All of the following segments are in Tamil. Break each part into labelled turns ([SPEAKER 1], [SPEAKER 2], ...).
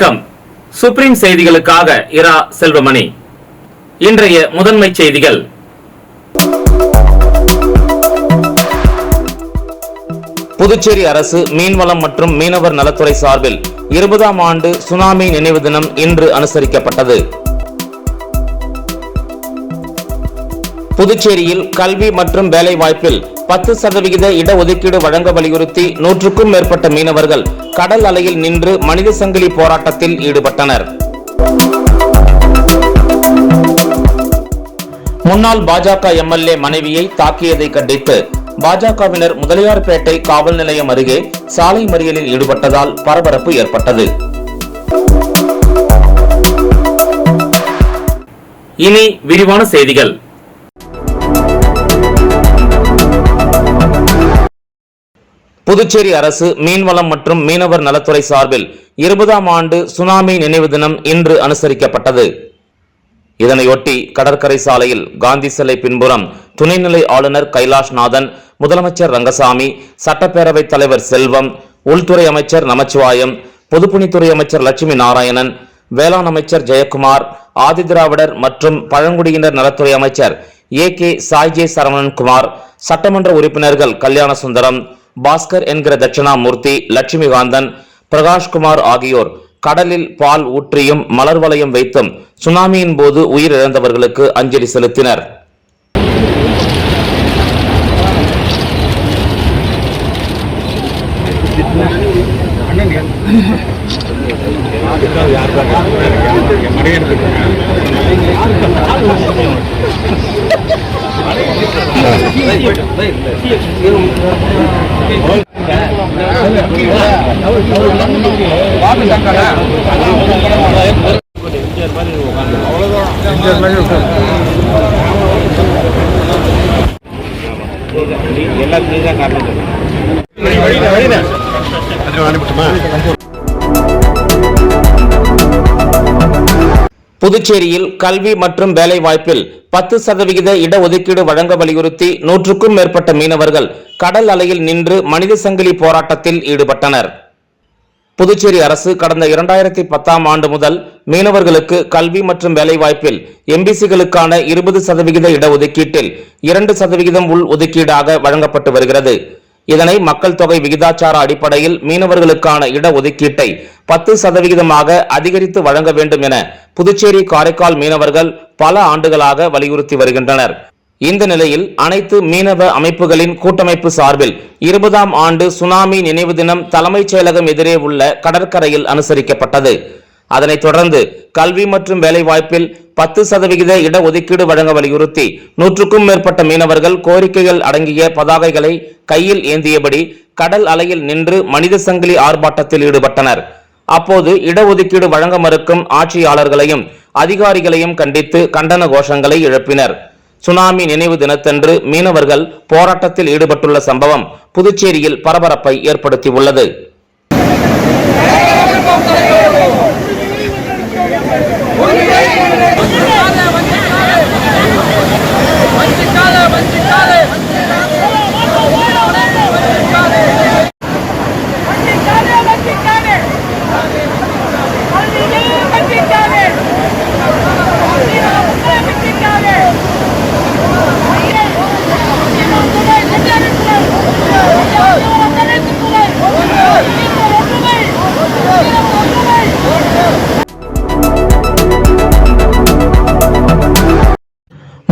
[SPEAKER 1] வணக்கம். சுப்ரீம் செய்திகளுக்காக இரா செல்வமணி. இன்றைய முதன்மை செய்திகள். புதுச்சேரி அரசு மீன்வளம் மற்றும் மீனவர் நலத்துறை சார்பில் 20ஆம் ஆண்டு சுனாமி நினைவு தினம் இன்று அனுசரிக்கப்பட்டது. புதுச்சேரியில் கல்வி மற்றும் வேலை வாய்ப்பில் 10% இடஒதுக்கீடு வழங்க வலியுறுத்தி 100க்கும் மேற்பட்ட மீனவர்கள் கடல் அலையில் நின்று மனித சங்கிலி போராட்டத்தில் ஈடுபட்டனர். முன்னாள் பாஜக எம்எல்ஏ மனைவியை தாக்கியதை கண்டித்து பாஜகவினர் முதலியார்பேட்டை காவல் நிலையம் அருகே சாலை மறியலில் ஈடுபட்டதால் பரபரப்பு ஏற்பட்டது. இனி விரிவான செய்திகள். புதுச்சேரி அரசு மீன்வளம் மற்றும் மீனவர் நலத்துறை சார்பில் 20ஆம் ஆண்டு சுனாமி நினைவு தினம் இன்று அனுசரிக்கப்பட்டது. இதனையொட்டி கடற்கரை சாலையில் காந்தி சிலை பின்புறம் துணைநிலை ஆளுநர் கைலாஷ்நாதன், முதலமைச்சர் ரங்கசாமி, சட்டப்பேரவைத் தலைவர் செல்வம், உள்துறை அமைச்சர் நமச்சிவாயம், பொதுப்பணித்துறை அமைச்சர் லட்சுமி நாராயணன், வேளாண் அமைச்சர் ஜெயக்குமார், ஆதிதிராவிடர் மற்றும் பழங்குடியினர் நலத்துறை அமைச்சர் ஏ.கே. சாய்ஜே சரவணன்குமார், சட்டமன்ற உறுப்பினர்கள் கல்யாண சுந்தரம், பாஸ்கர் என்கிற தட்சிணாமூர்த்தி, லட்சுமிகாந்தன், பிரகாஷ்குமார் ஆகியோர் கடலில் பால் ஊற்றியும் மலர் வளையம் வைத்தும் சுனாமியின் போது உயிரிழந்தவர்களுக்கு அஞ்சலி செலுத்தினர். புதுச்சேரியில் கல்வி மற்றும் வேலை வாய்ப்பில் 10% இடஒதுக்கீடு வழங்க வலியுறுத்தி 100க்கும் மேற்பட்ட மீனவர்கள் கடல் அலையில் நின்று மனித சங்கிலி போராட்டத்தில் ஈடுபட்டனர். புதுச்சேரி அரசு கடந்த 2010ஆம் ஆண்டு முதல் மீனவர்களுக்கு கல்வி மற்றும் வேலை வாய்ப்பில் எம்பிசிகளுக்கான 20% இடஒதுக்கீட்டில் 2% உள் ஒதுக்கீடாக வழங்கப்பட்டு வருகிறது. இதனை மக்கள் தொகை விகிதாச்சார அடிப்படையில் மீனவர்களுக்கான இடஒதுக்கீட்டை 10% அதிகரித்து வழங்க வேண்டும் என புதுச்சேரி, காரைக்கால் மீனவர்கள் பல ஆண்டுகளாக வலியுறுத்தி வருகின்றனர். இந்த நிலையில் அனைத்து மீனவ அமைப்புகளின் கூட்டமைப்பு சார்பில் 20ஆம் ஆண்டு சுனாமி நினைவு தினம் தலைமைச் செயலகம் எதிரே உள்ள கடற்கரையில் அனுசரிக்கப்பட்டது. அதனைத் தொடர்ந்து கல்வி மற்றும் வேலை வாய்ப்பில் 10% இடஒதுக்கீடு வழங்க வலியுறுத்தி 100க்கும் மேற்பட்ட மீனவர்கள் கோரிக்கைகள் அடங்கிய பதாகைகளை கையில் ஏந்தியபடி கடல் அலையில் நின்று மனித சங்கிலி ஆர்ப்பாட்டத்தில் ஈடுபட்டனர். அப்போது இடஒதுக்கீடு வழங்க மறுக்கும் ஆட்சியாளர்களையும் அதிகாரிகளையும் கண்டித்து கண்டன கோஷங்களை எழுப்பினர். சுனாமி நினைவு தினத்தன்று மீனவர்கள் போராட்டத்தில் ஈடுபட்டுள்ள சம்பவம் புதுச்சேரியில் பரபரப்பை ஏற்படுத்தியுள்ளது.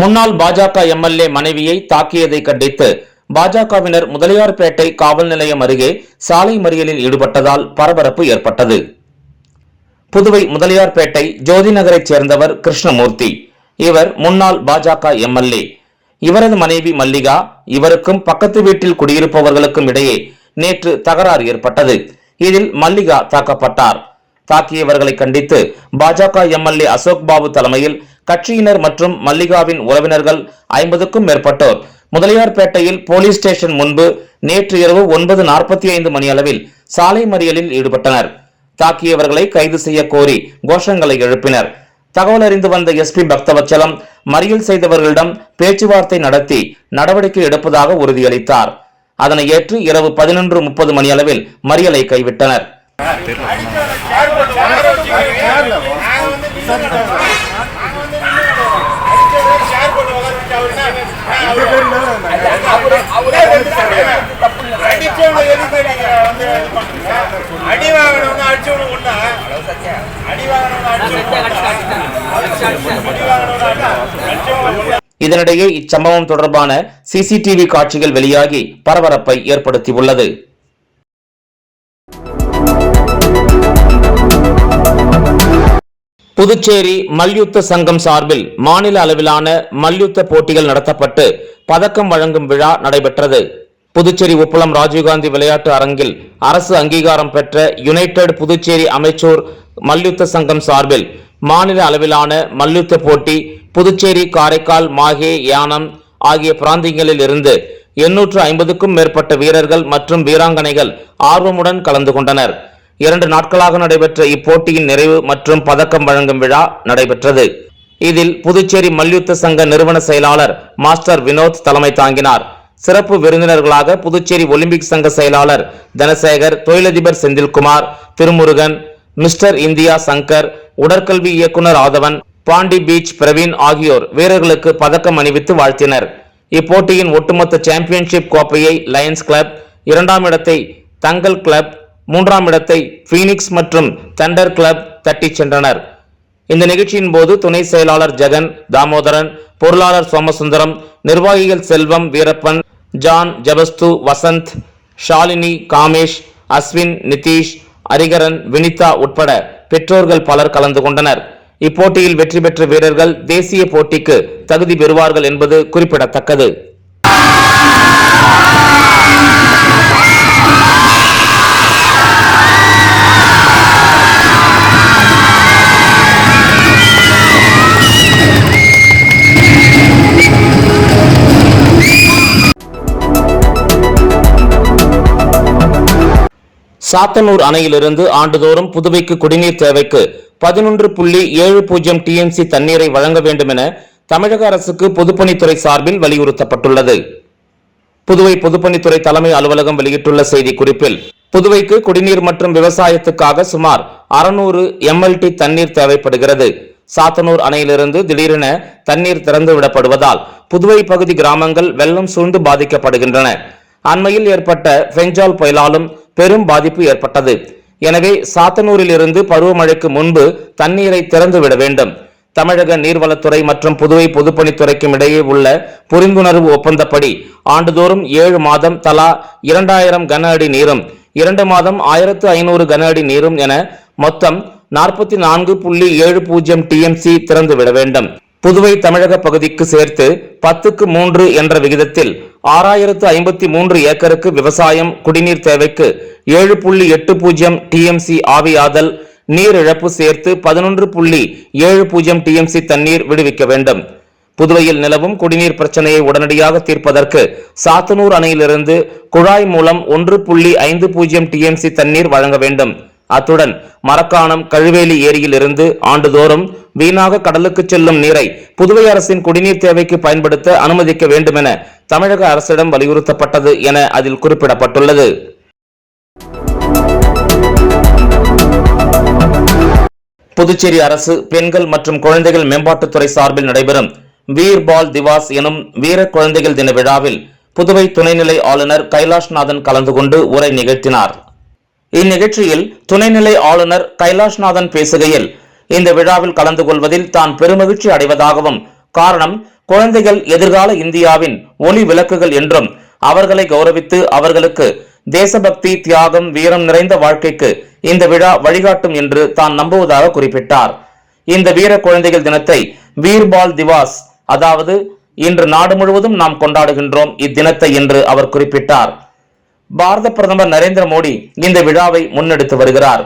[SPEAKER 1] முன்னாள் பாஜக எம்எல்ஏ மனைவியை தாக்கியதை கண்டித்து பாஜகவினர் முதலியார்பேட்டை காவல் நிலையம் அருகே சாலை மறியலில் ஈடுபட்டதால் பரபரப்பு ஏற்பட்டது. புதுவை முதலியார்பேட்டை ஜோதி நகரைச் சேர்ந்தவர் கிருஷ்ணமூர்த்தி. இவர் முன்னாள் பாஜக எம்எல்ஏ. இவரது மனைவி மல்லிகா, இவருக்கும் பக்கத்து வீட்டில் குடியிருப்பவர்களுக்கும் இடையே நேற்று தகராறு ஏற்பட்டது. இதில் மல்லிகா தாக்கப்பட்டார். தாக்கியவர்களை கண்டித்து பாஜக எம்எல்ஏ அசோக் பாபு தலைமையில் கட்சியினர் மற்றும் மல்லிகாவின் உறவினர்கள் 50க்கும் மேற்பட்டோர் முதலியார்பேட்டையில் போலீஸ் ஸ்டேஷன் முன்பு நேற்று இரவு 9:45 மணி அளவில் சாலை மறியலில் ஈடுபட்டனர். தாக்கியவர்களை கைது செய்ய கோரி கோஷங்களை எழுப்பினர். தகவல் அறிந்து வந்த எஸ்பி பக்தவச்சலம் மறியல் செய்தவர்களிடம் பேச்சுவார்த்தை நடத்தி நடவடிக்கை எடுப்பதாக உறுதியளித்தார். அதனை ஏற்று இரவு 11:30 மணி அளவில் மறியலை கைவிட்டனர். இதனிடையே இச்சம்பவம் தொடர்பான சிசிடிவி காட்சிகள் வெளியாகி பரபரப்பை ஏற்படுத்தியுள்ளது. புதுச்சேரி மல்யுத்த சங்கம் சார்பில் மாநில அளவிலான மல்யுத்த போட்டிகள் நடத்தப்பட்டு பதக்கம் வழங்கும் விழா நடைபெற்றது. புதுச்சேரி உப்பளம் ராஜீவ்காந்தி விளையாட்டு அரங்கில் அரசு அங்கீகாரம் பெற்ற யுனைடெட் புதுச்சேரி அமைச்சூர் மல்யுத்த சங்கம் சார்பில் மாநில அளவிலான மல்யுத்த போட்டி புதுச்சேரி, காரைக்கால், மாஹே, யானம் ஆகிய பிராந்தியங்களில் இருந்து 850க்கும் மேற்பட்ட வீரர்கள் மற்றும் வீராங்கனைகள் ஆர்வமுடன் கலந்து கொண்டனர். 2 நாட்களாக நடைபெற்ற இப்போட்டியின் நிறைவு மற்றும் பதக்கம் வழங்கும் விழா நடைபெற்றது. இதில் புதுச்சேரி மல்யுத்த சங்க நிறுவன செயலாளர் மாஸ்டர் வினோத் தலைமை தாங்கினார். சிறப்பு விருந்தினர்களாக புதுச்சேரி ஒலிம்பிக் சங்க செயலாளர் தனசேகர், தொழிலதிபர் செந்தில்குமார், திருமுருகன், மிஸ்டர் இந்தியா சங்கர், உடற்கல்வி இயக்குனர் ஆதவன், பாண்டி பீச் பிரவீன் ஆகியோர் வீரர்களுக்கு பதக்கம் அணிவித்து வாழ்த்தினர். இப்போட்டியின் ஒட்டுமொத்த சாம்பியன்ஷிப் கோப்பையை லயன்ஸ் கிளப், 2ஆம் இடத்தை தங்கல் கிளப், 3ஆம் இடத்தை பீனிக்ஸ் மற்றும் தண்டர் கிளப் தட்டிச் சென்றனர். இந்த நிகழ்ச்சியின் போது துணை செயலாளர் ஜெகன், தாமோதரன், பொருளாளர் சோமசுந்தரம், நிர்வாகிகள் செல்வம், வீரப்பன், ஜான், ஜபஸ்து, வசந்த், ஷாலினி, காமேஷ், அஸ்வின், நிதிஷ், அரிகரன், வினிதா உட்பட பெற்றோர்கள் பலர் கலந்து கொண்டனர். இப்போட்டியில் வெற்றி பெற்ற வீரர்கள் தேசிய போட்டிக்கு தகுதி பெறுவார்கள் என்பது குறிப்பிடத்தக்கது. சாத்தனூர் அணையிலிருந்து ஆண்டுதோறும் புதுவைக்கு குடிநீர் தேவைக்கு 11.70 TMC தண்ணீரை வழங்க வேண்டும் என தமிழக அரசுக்கு பொதுப்பணித்துறை சார்பில் வலியுறுத்தப்பட்டுள்ளது. புதுவை பொதுப்பணித்துறை தலைமை அலுவலகம் வெளியிட்டுள்ள செய்திக்குறிப்பில், புதுவைக்கு குடிநீர் மற்றும் விவசாயத்துக்காக சுமார் 600 MLT தண்ணீர் தேவைப்படுகிறது. சாத்தனூர் அணையிலிருந்து திடீரென தண்ணீர் திறந்து விடப்படுவதால் புதுவை பகுதி கிராமங்கள் வெள்ளம் சூழ்ந்து பாதிக்கப்படுகின்றன. அண்மையில் ஏற்பட்ட பெஞ்சால் புயலாலும் பெரும் பாதிப்பு ஏற்பட்டது. எனவே சாத்தனூரில் இருந்து பருவமழைக்கு முன்பு தண்ணீரை திறந்து விட வேண்டும். தமிழக நீர்வளத்துறை மற்றும் புதுவை பொதுப்பணித்துறைக்கும் இடையே உள்ள புரிந்துணர்வு ஒப்பந்தப்படி ஆண்டுதோறும் 7 மாதம் தலா 2000 கன அடி நீரும் 2 மாதம் 1500 கன அடி நீரும் என மொத்தம் 44.70 TMC திறந்து விட வேண்டும். புதுவை தமிழக பகுதிக்கு சேர்த்து 10:3 என்ற விகிதத்தில் 6053 ஏக்கருக்கு விவசாயம், குடிநீர் தேவைக்கு 7.80 TMC ஆவியாதல், நீர் இழப்பு சேர்த்து 11.70 TMC தண்ணீர் விடுவிக்க வேண்டும். புதுவையில் நிலவும் குடிநீர் பிரச்சனையை உடனடியாக தீர்ப்பதற்கு சாத்தனூர் அணையிலிருந்து குழாய் மூலம் 1.50 TMC தண்ணீர் வழங்க வேண்டும். அத்துடன் மரக்காணம், கழுவேலி ஏரியில் இருந்து ஆண்டுதோறும் வீணாக கடலுக்கு செல்லும் நீரை புதுவை அரசின் குடிநீர் தேவைக்கு பயன்படுத்த அனுமதிக்க வேண்டும் என தமிழக அரசிடம் வலியுறுத்தப்பட்டது என அதில் குறிப்பிடப்பட்டுள்ளது. புதுச்சேரி அரசு பெண்கள் மற்றும் குழந்தைகள் மேம்பாட்டுத்துறை சார்பில் நடைபெறும் வீர் பால் திவாஸ் எனும் வீர குழந்தைகள் தின விழாவில் புதுவை துணைநிலை ஆளுநர் கைலாஷ்நாதன் கலந்து கொண்டு உரை நிகழ்த்தினார். இந்நிகழ்ச்சியில் துணைநிலை ஆளுநர் கைலாஷ்நாதன் பேசுகையில், இந்த விழாவில் கலந்து கொள்வதில் தான் பெருமகிழ்ச்சி அடைவதாகவும், காரணம் குழந்தைகள் எதிர்கால இந்தியாவின் ஒளி விளக்குகள் என்றும் அவர்களை கௌரவித்து அவர்களுக்கு தேசபக்தி, தியாகம், வீரம் நிறைந்த வாழ்க்கைக்கு இந்த விழா வழிகாட்டும் என்று தான் நம்புவதாக குறிப்பிட்டார். இந்த வீர குழந்தைகள் தினத்தை வீர்பால் திவாஸ், அதாவது இன்று நாடு முழுவதும் நாம் கொண்டாடுகின்றோம் இத்தினத்தை என்று அவர் குறிப்பிட்டார். பாரத பிரதமர் நரேந்திர மோடி இந்த விழாவை முன்னெடுத்து வருகிறார்.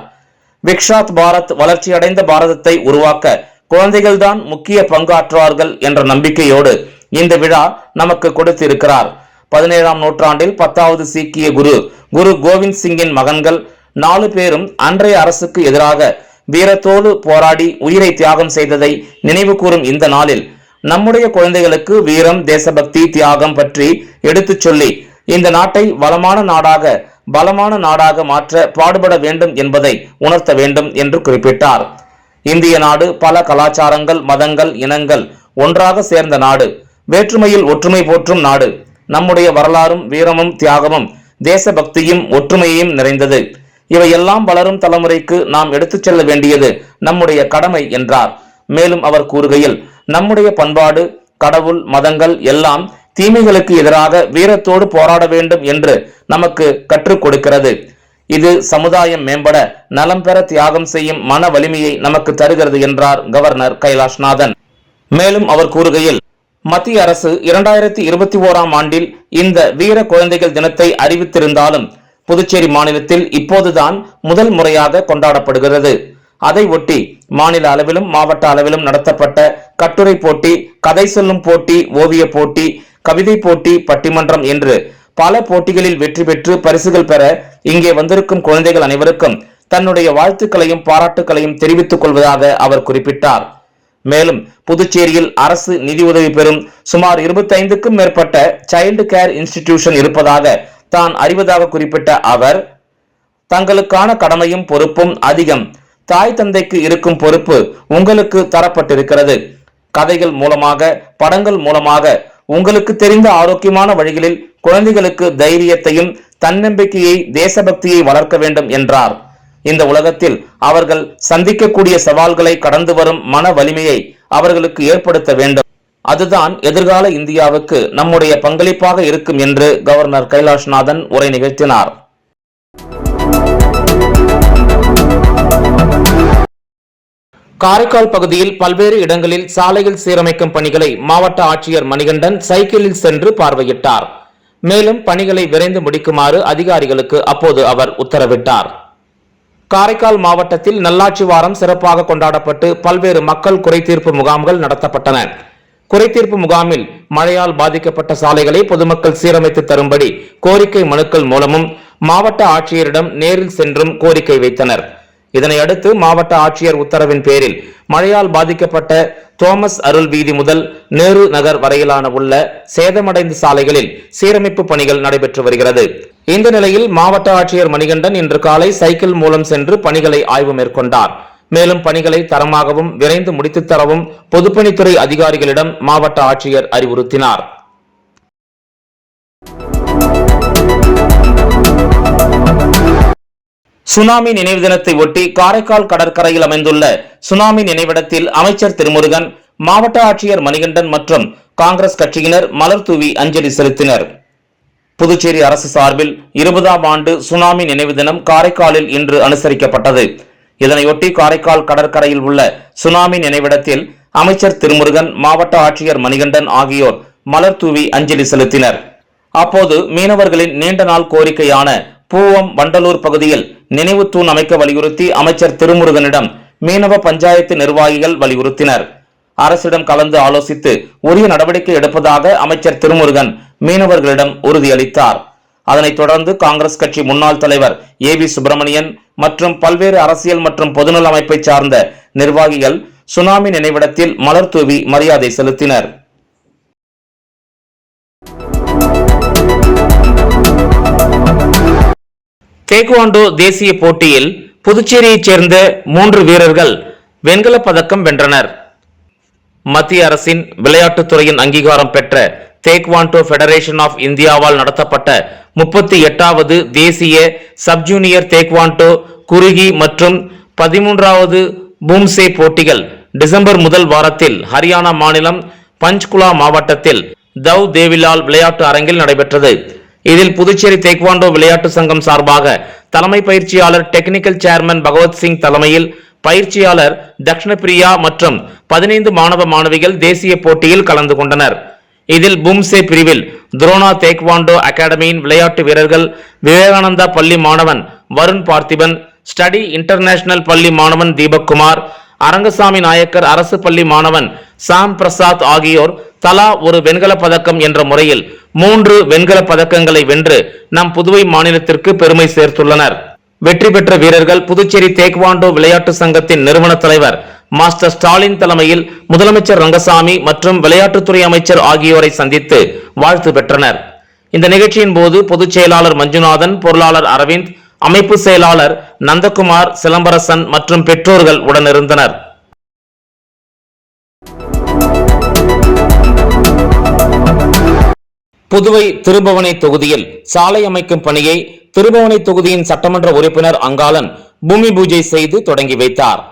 [SPEAKER 1] விக்ஷாத் பாரத், வளர்ச்சியடைந்த பாரதத்தை உருவாக்க குழந்தைகள்தான் முக்கிய பங்காற்றுவார்கள் என்ற நம்பிக்கையோடு இந்த விழா நமக்கு கொடுத்திருக்கிறார். 17ஆம் நூற்றாண்டில் 10வது சீக்கிய குரு கோவிந்த் சிங்கின் மகன்கள் 4 பேரும் அன்றைய அரசுக்கு எதிராக வீரத்தோடு போராடி உயிரை தியாகம் செய்ததை நினைவு கூறும் இந்த நாளில் நம்முடைய குழந்தைகளுக்கு வீரம், தேசபக்தி, தியாகம் பற்றி எடுத்துச் சொல்லி இந்த நாட்டை வளமான நாடாக பலமான நாடாக மாற்ற பாடுபட வேண்டும் என்பதை உணர்த்த வேண்டும் என்று குறிப்பிட்டார். இந்திய நாடு பல கலாச்சாரங்கள், மதங்கள், இனங்கள் ஒன்றாக சேர்ந்த நாடு. வேற்றுமையில் ஒற்றுமை போற்றும் நாடு. நம்முடைய வரலாறும் வீரமும் தியாகமும் தேசபக்தியும் ஒற்றுமையையும் நிறைந்தது. இவையெல்லாம் வளரும் தலைமுறைக்கு நாம் எடுத்துச் செல்ல வேண்டியது நம்முடைய கடமை என்றார். மேலும் அவர் கூறுகையில், நம்முடைய பண்பாடு, கடவுள், மதங்கள் எல்லாம் தீமைகளுக்கு எதிராக வீரத்தோடு போராட வேண்டும் என்று நமக்கு கற்றுக் கொடுக்கிறது. இது சமுதாயம் மேம்பட, நலம் பெற தியாகம் செய்யும் மன வலிமையை நமக்கு தருகிறது என்றார் கவர்னர் கைலாஷ்நாதன். மேலும் அவர் கூறுகையில், மத்திய அரசு 2021ஆம் ஆண்டில் இந்த வீர குழந்தைகள் தினத்தை அறிவித்திருந்தாலும் புதுச்சேரி மாநிலத்தில் இப்போதுதான் முதல் முறையாக கொண்டாடப்படுகிறது. அதை ஒட்டி மாநில அளவிலும் மாவட்ட அளவிலும் நடத்தப்பட்ட கட்டுரை போட்டி, கதை சொல்லும் போட்டி, ஓவிய போட்டி, கவிதை போட்டி, பட்டிமன்றம் என்று பல போட்டிகளில் வெற்றி பெற்று பரிசுகள் பெற இங்கே வந்திருக்கும் குழந்தைகள் அனைவருக்கும் தன்னுடைய வாழ்த்துக்களையும் பாராட்டுக்களையும் தெரிவித்துக் கொள்வதாக அவர் குறிப்பிட்டார். மேலும் புதுச்சேரியில் அரசு நிதியுதவி பெறும் சுமார் 25க்கும் மேற்பட்ட சைல்டு கேர் இன்ஸ்டிடியூஷன் இருப்பதாக தான் அறிவதாக குறிப்பிட்ட அவர், தங்களுக்கான கடமையும் பொறுப்பும் அதிகம். தாய் தந்தைக்கு இருக்கும் பொறுப்பு உங்களுக்கு தரப்பட்டிருக்கிறது. கதைகள் மூலமாக, படங்கள் மூலமாக உங்களுக்கு தெரிந்த ஆரோக்கியமான வழிகளில் குழந்தைகளுக்கு தைரியத்தையும் தன்னம்பிக்கையை, தேசபக்தியை வளர்க்க வேண்டும் என்றார். இந்த உலகத்தில் அவர்கள் சந்திக்கக்கூடிய சவால்களை கடந்து வரும் மன வலிமையை அவர்களுக்கு ஏற்படுத்த வேண்டும். அதுதான் எதிர்கால இந்தியாவுக்கு நம்முடைய பங்களிப்பாக இருக்கும் என்று கவர்னர் கைலாஷ்நாதன் உரை நிகழ்த்தினார். காரைக்கால் பகுதியில் பல்வேறு இடங்களில் சாலைகள் சீரமைக்கும் பணிகளை மாவட்ட ஆட்சியர் மணிகண்டன் சைக்கிளில் சென்று பார்வையிட்டார். மேலும் பணிகளை விரைந்து முடிக்குமாறு அதிகாரிகளுக்கு அப்போது அவர் உத்தரவிட்டார். காரைக்கால் மாவட்டத்தில் நல்லாட்சி வாரம் சிறப்பாக கொண்டாடப்பட்டு பல்வேறு மக்கள் குறைதீர்ப்பு முகாம்கள் நடத்தப்பட்டன. குறைதீர்ப்பு முகாமில் மழையால் பாதிக்கப்பட்ட சாலைகளை பொதுமக்கள் சீரமைத்து தரும்படி கோரிக்கை மனுக்கள் மூலமும் மாவட்ட ஆட்சியரிடம் நேரில் சென்றும் கோரிக்கை வைத்தனர். இதனையடுத்து மாவட்ட ஆட்சியர் உத்தரவின் பேரில் மழையால் பாதிக்கப்பட்ட தோமஸ் அருள் வீதி முதல் நேரு நகர் வரையிலான உள்ள சேதமடைந்த சாலைகளில் சீரமைப்பு பணிகள் நடைபெற்று வருகிறது. இந்த நிலையில் மாவட்ட ஆட்சியர் மணிகண்டன் இன்று காலை சைக்கிள் மூலம் சென்று பணிகளை ஆய்வு மேற்கொண்டார். மேலும் பணிகளை தரமாகவும் விரைந்து முடித்துத் தரவும் பொதுப்பணித்துறை அதிகாரிகளிடம் மாவட்ட ஆட்சியர் அறிவுறுத்தினார். சுனாமி நினைவு தினத்தை ஒட்டி காரைக்கால் கடற்கரையில் அமைந்துள்ள சுனாமி நினைவிடத்தில் அமைச்சர் திருமுருகன், மாவட்ட ஆட்சியர் மணிகண்டன் மற்றும் காங்கிரஸ் கட்சியினர் மலர் தூவி அஞ்சலி செலுத்தினர். புதுச்சேரி அரசு சார்பில் 20ஆம் ஆண்டு சுனாமி நினைவு தினம் காரைக்காலில் இன்று அனுசரிக்கப்பட்டது. இதனையொட்டி காரைக்கால் கடற்கரையில் உள்ள சுனாமி நினைவிடத்தில் அமைச்சர் திருமுருகன், மாவட்ட ஆட்சியர் மணிகண்டன் ஆகியோர் மலர் தூவி அஞ்சலி செலுத்தினர். அப்போது மீனவர்களின் நீண்ட நாள் கோரிக்கையான பூவம் வண்டலூர் பகுதியில் நினைவு தூண் அமைக்க வலியுறுத்தி அமைச்சர் திருமுருகனிடம் மீனவ பஞ்சாயத்து நிர்வாகிகள் வலியுறுத்தினர். அரசிடம் கலந்து ஆலோசித்து உரிய நடவடிக்கை எடுப்பதாக அமைச்சர் திருமுருகன் மீனவர்களிடம் உறுதியளித்தார். அதனைத் தொடர்ந்து காங்கிரஸ் கட்சி முன்னாள் தலைவர் ஏவி சுப்பிரமணியன் மற்றும் பல்வேறு அரசியல் மற்றும் பொதுநல அமைப்பை சார்ந்த நிர்வாகிகள் சுனாமி நினைவிடத்தில் மலர் தூவி மரியாதை செலுத்தினர். டேக்வாண்டோ தேசிய போட்டியில் புதுச்சேரியைச் சேர்ந்த 3 வீரர்கள் வெண்கலப் பதக்கம் வென்றனர். மத்திய அரசின் விளையாட்டுத்துறையின் அங்கீகாரம் பெற்ற டேக்வாண்டோ ஃபெடரேஷன் ஆஃப் இந்தியாவால் நடத்தப்பட்ட 38வது தேசிய சப் ஜூனியர் டேக்வாண்டோ குறுகி மற்றும் 13வது பூம்சே போட்டிகள் டிசம்பர் முதல் வாரத்தில் ஹரியானா மாநிலம் பஞ்ச்குலா மாவட்டத்தில் தவ் தேவிலால் விளையாட்டு அரங்கில் நடைபெற்றது. இதில் புதுச்சேரி டேக்வாண்டோ விளையாட்டு சங்கம் சார்பாக தலைமை பயிற்சியாளர் டெக்னிக்கல் சேர்மன் பகவத் சிங் தலைமையில் பயிற்சியாளர் தக்ஷணபிரியா மற்றும் 15 மாணவ மாணவிகள் தேசிய போட்டியில் கலந்து கொண்டனர். இதில் பூம்சே பிரிவில் துரோனா டேக்வாண்டோ அகாடமியின் விளையாட்டு வீரர்கள் விவேகானந்தா பள்ளி மாணவன் வருண் பார்த்திபன், ஸ்டடி இன்டர்நேஷனல் பள்ளி மாணவன் தீபக் குமார், அரங்கசாமி நாயக்கர் அரசு பள்ளி மாணவன் சாம் பிரசாத் ஆகியோர் தலா ஒரு வெண்கல பதக்கம் என்ற முறையில் 3 வெண்கல பதக்கங்களை வென்று நம் புதுவை மாநிலத்திற்கு பெருமை சேர்த்துள்ளனர். வெற்றி பெற்ற வீரர்கள் புதுச்சேரி டேக்வாண்டோ விளையாட்டு சங்கத்தின் நிறுவன தலைவர் மாஸ்டர் ஸ்டாலின் தலைமையில் முதலமைச்சர் ரங்கசாமி மற்றும் விளையாட்டுத்துறை அமைச்சர் ஆகியோரை சந்தித்து வாழ்த்து பெற்றனர். இந்த நிகழ்ச்சியின் போது பொதுச் செயலாளர் மஞ்சுநாதன், பொருளாளர் அரவிந்த், அமைப்பு செயலாளர் நந்தகுமார், சிலம்பரசன் மற்றும் பெற்றோர்கள் உடனிருந்தனர். புதுவை திருபுவனை தொகுதியில் சாலை அமைக்கும் பணியை திருபுவனை தொகுதியின் சட்டமன்ற உறுப்பினர் அங்காளன் பூமி பூஜை செய்து தொடங்கி வைத்தார்.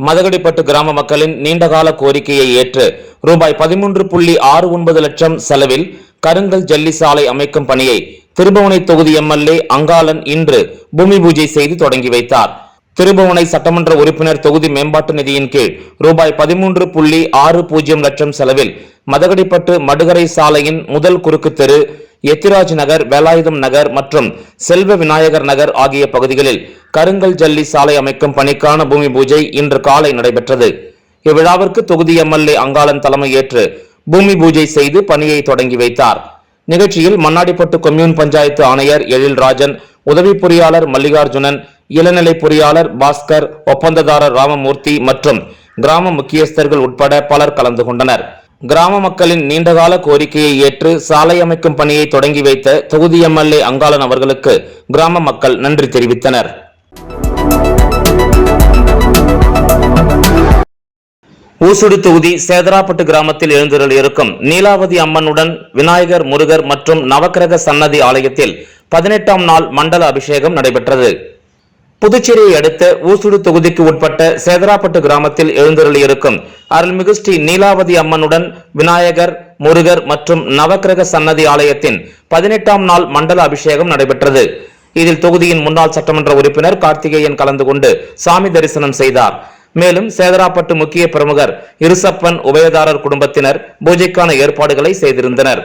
[SPEAKER 1] மதகடிப்பட்டு கிராம மக்களின் நீண்டகால கோரிக்கையை ஏற்று ரூபாய் 13.69 லட்சம் செலவில் கருங்கல் ஜல்லி சாலை அமைக்கும் பணியை திருபுவனை தொகுதி எம்எல்ஏ அங்காளன் இன்று பூமி பூஜை செய்து தொடங்கி வைத்தார். திருபுவனை சட்டமன்ற உறுப்பினர் தொகுதி மேம்பாட்டு நிதியின் கீழ் ரூபாய் 13.60 லட்சம் செலவில் மதகடிப்பட்டு மடுகரை சாலையின் முதல் குறுக்கு தெரு, எத்திராஜ் நகர், வேலாயுதம் நகர் மற்றும் செல்வ விநாயகர் நகர் ஆகிய பகுதிகளில் கருங்கல் ஜல்லி சாலை அமைக்கும் பணிக்கான பூமி பூஜை இன்று காலை நடைபெற்றது. இவ்விழாவிற்கு தொகுதி எம்எல்ஏ அங்காளன் தலைமையேற்று பூமி பூஜை செய்து பணியை தொடங்கி வைத்தார். நிகழ்ச்சியில் மண்ணாடிப்பட்டு கொம்யூன் பஞ்சாயத்து ஆணையர் எழில்ராஜன், உதவி பொறியாளர் மல்லிகார்ஜுனன், இளநிலை பொறியாளர் பாஸ்கர், ஒப்பந்ததாரர் ராமமூர்த்தி மற்றும் கிராம முக்கியஸ்தர்கள் உட்பட பலர் கலந்து கொண்டனர். கிராம மக்களின் நீண்டகால கோரிக்கையை ஏற்று சாலை அமைக்கும் பணியை தொடங்கி வைத்த தொகுதி எம்எல்ஏ அங்காளன் அவர்களுக்கு கிராம மக்கள் நன்றி தெரிவித்தனர். ஊசுடு தொகுதி சேதராப்பட்டு கிராமத்தில் எழுந்தருள் இருக்கும் நீலாவதி அம்மனுடன் விநாயகர், முருகர் மற்றும் நவக்கிரக சன்னதி ஆலயத்தில் 18ஆம் நாள் மண்டல அபிஷேகம் நடைபெற்றது. புதுச்சேரியை அடுத்த ஊசுடு தொகுதிக்கு உட்பட்ட சேதராப்பட்டு கிராமத்தில் எழுந்தருளி இருக்கும் அருள்மிகு ஸ்ரீ நீலாவதி அம்மனுடன் விநாயகர், முருகர் மற்றும் நவக்கிரக சன்னதி ஆலயத்தின் 18ஆம் நாள் மண்டல அபிஷேகம் நடைபெற்றது. இதில் தொகுதியின் முன்னாள் சட்டமன்ற உறுப்பினர் கார்த்திகேயன் கலந்து கொண்டு சாமி தரிசனம் செய்தார். மேலும் சேதராப்பட்டு முக்கிய பிரமுகர் இருசப்பன் உபயதாரர் குடும்பத்தினர் பூஜைக்கான ஏற்பாடுகளை செய்திருந்தனர்.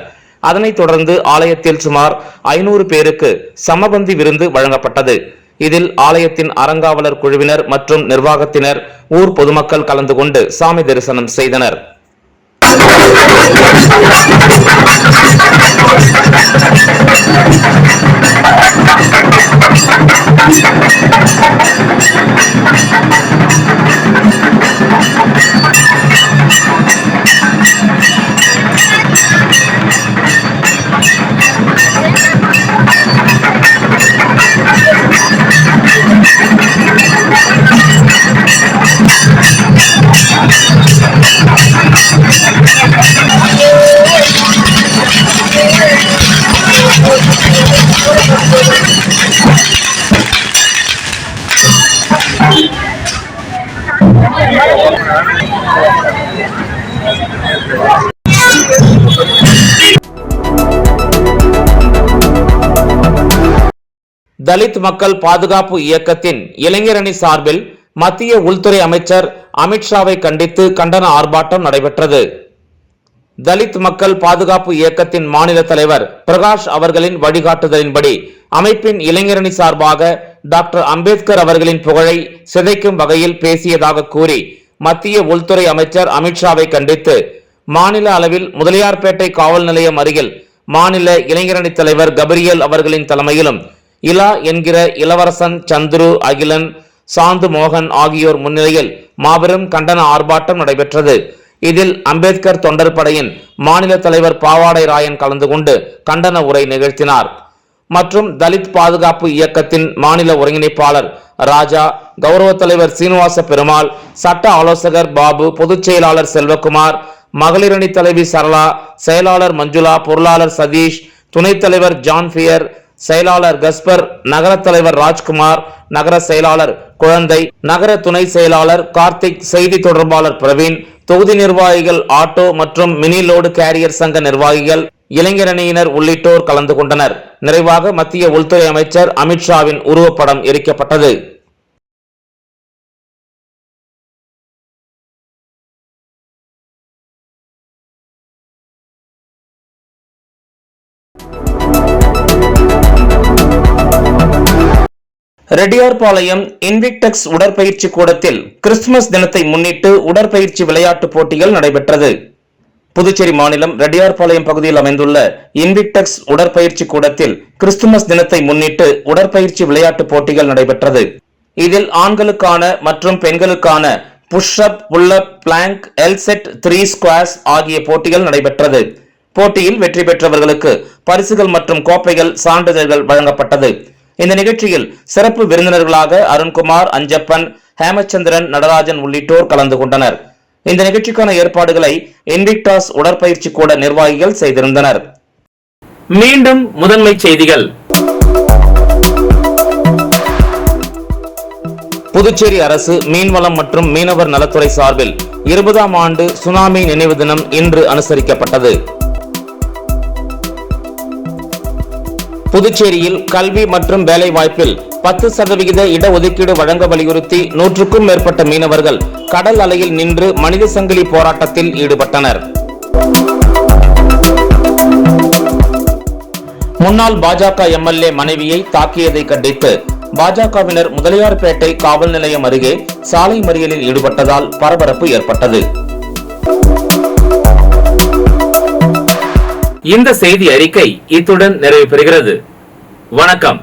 [SPEAKER 1] அதனைத் தொடர்ந்து ஆலயத்தில் சுமார் 500 பேருக்கு சமபந்தி விருந்து வழங்கப்பட்டது. இதில் ஆலயத்தின் அறங்காவலர் குழுவினர் மற்றும் நிர்வாகத்தினர், ஊர் பொதுமக்கள் கலந்து கொண்டு சாமி தரிசனம் செய்தனர். தலித் மக்கள் பாதுகாப்பு இயக்கத்தின் இளைஞரணி சார்பில் மத்திய உள்துறை அமைச்சர் அமித்ஷாவை கண்டித்து கண்டன ஆர்ப்பாட்டம் நடைபெற்றது. தலித் மக்கள் பாதுகாப்பு இயக்கத்தின் மாநில தலைவர் பிரகாஷ் அவர்களின் வழிகாட்டுதலின்படி அமைப்பின் இளைஞரணி சார்பாக டாக்டர் அம்பேத்கர் அவர்களின் புகழை சிதைக்கும் வகையில் பேசியதாக கூறி மத்திய உள்துறை அமைச்சர் அமித்ஷாவை கண்டித்து மாநில அளவில் முதலியார்பேட்டை காவல் நிலையம் அருகில் மாநில இளைஞரணி தலைவர் கபிரியல் அவர்களின் தலைமையிலும் இலா என்கிற இளவரசன், சந்துரு, அகிலன், சாந்து மோகன் ஆகியோர் முன்னிலையில் மாபெரும் கண்டன ஆர்ப்பாட்டம் நடைபெற்றது. இதில் அம்பேத்கர் தொண்டர் படையின் மாநில தலைவர் பாவாடை ராயன் கலந்து கொண்டு கண்டன உரை நிகழ்த்தினார். மற்றும் தலித் பாதுகாப்பு இயக்கத்தின் மாநில ஒருங்கிணைப்பாளர் ராஜா, கௌரவ தலைவர் சீனிவாச பெருமாள், சட்ட ஆலோசகர் பாபு, பொதுச் செயலாளர் செல்வகுமார், மகளிரணி தலைவி சரளா, செயலாளர் மஞ்சுளா, பொருளாளர் சதீஷ், துணைத் தலைவர் ஜான் பியர், செயலாளர் கஸ்பர், நகர தலைவர் ராஜ்குமார், நகர செயலாளர் குழந்தை, நகர துணை செயலாளர் கார்த்திக், செய்தி தொடர்பாளர் பிரவீன், தொகுதி நிர்வாகிகள் ஆட்டோ மற்றும் மினி லோடு கேரியர் சங்க நிர்வாகிகள், இளைஞரணியினர் உள்ளிட்டோர் கலந்து கொண்டனர். நிறைவாக மத்திய உள்துறை அமைச்சர் அமித்ஷாவின் உருவப்படம் எரிக்கப்பட்டது. ரெட்டியார்பாளையம் இன்விக்டெக்ஸ் உடற்பயிற்சி கூடத்தில் கிறிஸ்துமஸ் தினத்தை முன்னிட்டு உடற்பயிற்சி விளையாட்டு போட்டிகள் நடைபெற்றது. புதுச்சேரி மாநிலம் ரெட்டியார்பாளையம் பகுதியில் அமைந்துள்ள இன்விக்டெக்ஸ் உடற்பயிற்சி கூடத்தில் கிறிஸ்துமஸ் தினத்தை முன்னிட்டு உடற்பயிற்சி விளையாட்டு போட்டிகள் நடைபெற்றது. இதில் ஆண்களுக்கான மற்றும் பெண்களுக்கான புஷ் அப், புல் அப், பிளாங்க், எல் செட், 3 ஸ்குவாஷ் ஆகிய போட்டிகள் நடைபெற்றது. போட்டியில் வெற்றி பெற்றவர்களுக்கு பரிசுகள் மற்றும் கோப்பைகள், சான்றிதழ்கள் வழங்கப்பட்டது. இந்த நிகழ்ச்சியில் சிறப்பு விருந்தினர்களாக அருண்குமார், அஞ்சப்பன், ஹேமச்சந்திரன், நடராஜன் உள்ளிட்டோர் கலந்து கொண்டனர். இந்த நிகழ்ச்சிக்கான ஏற்பாடுகளை இன்விக்டாஸ் உடற்பயிற்சி கூட நிர்வாகிகள் செய்திருந்தனர். மீண்டும் முதன்மை செய்திகள். புதுச்சேரி அரசு மீன்வளம் மற்றும் மீனவர் நலத்துறை சார்பில் 20ஆம் ஆண்டு சுனாமி நினைவு தினம் இன்று அனுசரிக்கப்பட்டது. புதுச்சேரியில் கல்வி மற்றும் வேலை வாய்ப்பில் 10% இடஒதுக்கீடு வழங்க வலியுறுத்தி 100க்கும் மேற்பட்ட மீனவர்கள் கடல் அலையில் நின்று மனித சங்கிலி போராட்டத்தில் ஈடுபட்டனர். முன்னாள் பாஜக எம்எல்ஏ மனைவியை தாக்கியதை கண்டித்து பாஜகவினர் முதலியார்பேட்டை காவல் நிலையம் அருகே சாலை மறியலில் ஈடுபட்டதால் பரபரப்பு ஏற்பட்டது. இந்த செய்தி அறிக்கை இத்துடன் நிறைவு பெறுகிறது. வணக்கம்.